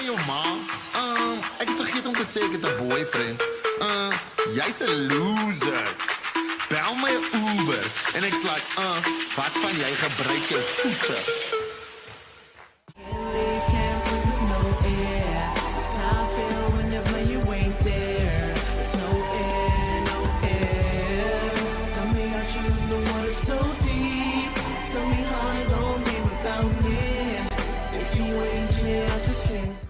jou ma. Ek het vergeet om te sê ek het 'n boyfriend. Jy's 'n loser. Bel my 'n Uber en ek's like, wat van jy gebruik jou voete? So deep, tell me how it gon' be without me. If you ain't here, I'll just think.